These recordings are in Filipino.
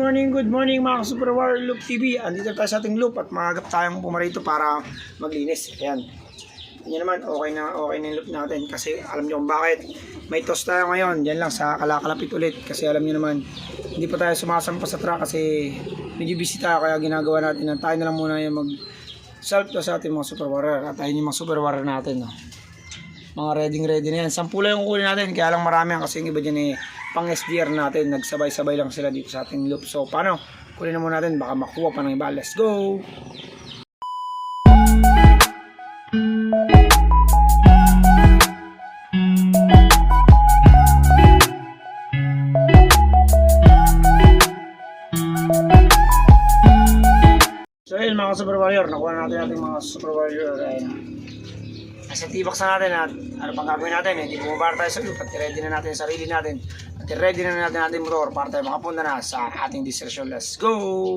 good morning mga Super Warrior Loop TV. Andito tayo sa ating loop at magagap tayong pumarito para maglinis. Ayan. Yan naman, okay na yung loop natin kasi alam niyo kung bakit. May toast tayo ngayon, dyan lang sa Kalakalapit ulit kasi alam niyo naman, hindi pa tayo sumasampa sa truck kasi medyo busy tayo kaya ginagawa natin na tayo na lang muna yung mag-self to sa ating mga Super Warrior at ayun yung mga Super Warrior natin. No? Mga ready na yan. 10 lang yung kunin natin kaya lang marami yan kasi yung iba dyan pang SDR natin, nagsabay-sabay lang sila dito sa ating loop. So paano? Kunin na muna natin, baka makuha pa ng iba. Let's go! So ayun mga Super Warrior, nakuha natin ating mga Super Warrior. Nasa T-box na natin at ano pang gagawin natin, hindi bumabara tayo sa loop at ready na natin yung sarili natin at ready na natin ating motor para tayo makapunta na sa ating destination. Let's go!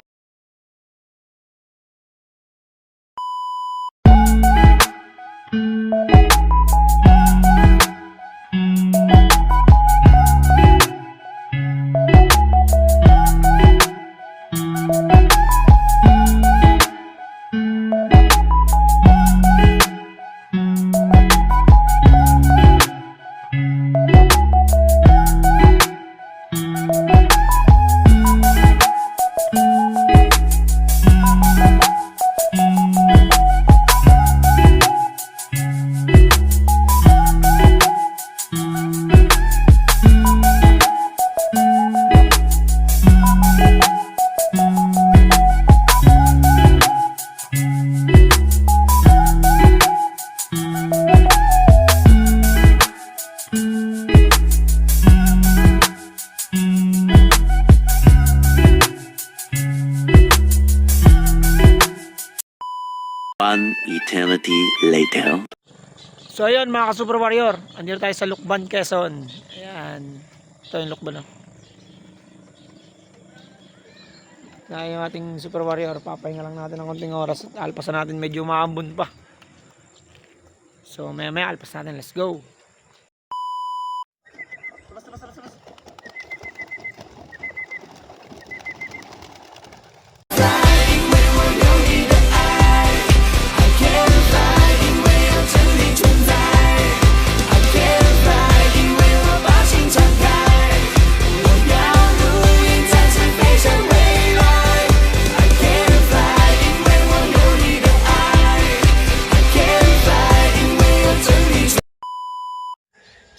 One eternity later. So ayun mga ka-Super Warrior, andito tayo sa Lukban, Quezon. Ayan, ito yung Lukban. Na yung ating Super Warrior, papahinga lang natin ng konting oras at alpasan natin, medyo maambon pa. So maya alpas natin, let's go.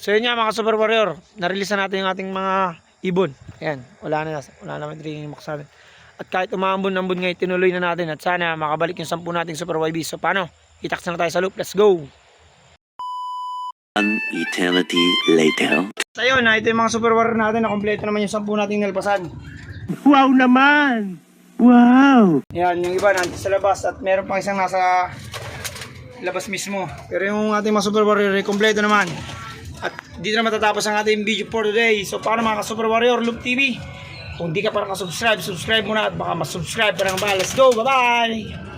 So yun nga mga Super Warrior, na-release na natin yung ating mga ibon. Ayan, wala na may drinking box natin. At kahit umaambon-ambon ngayon, tinuloy na natin at sana makabalik yung 10 nating Super YB. So paano? Itaks na tayo sa loop, let's go! One eternity later. So yun, ito yung mga Super Warrior natin, na kompleto naman yung 10 nating nalpasan. Wow naman! Wow! Ayan, yung iba nandito sa labas at meron pang isang nasa labas mismo. Pero yung ating mga Super Warrior, kompleto naman. At dito na matatapos ang ating video for today. So paano mga Super Warrior Loop TV? Kung di ka pa nakasubscribe, subscribe muna at baka masubscribe pa ng ba. Let's go, bye bye!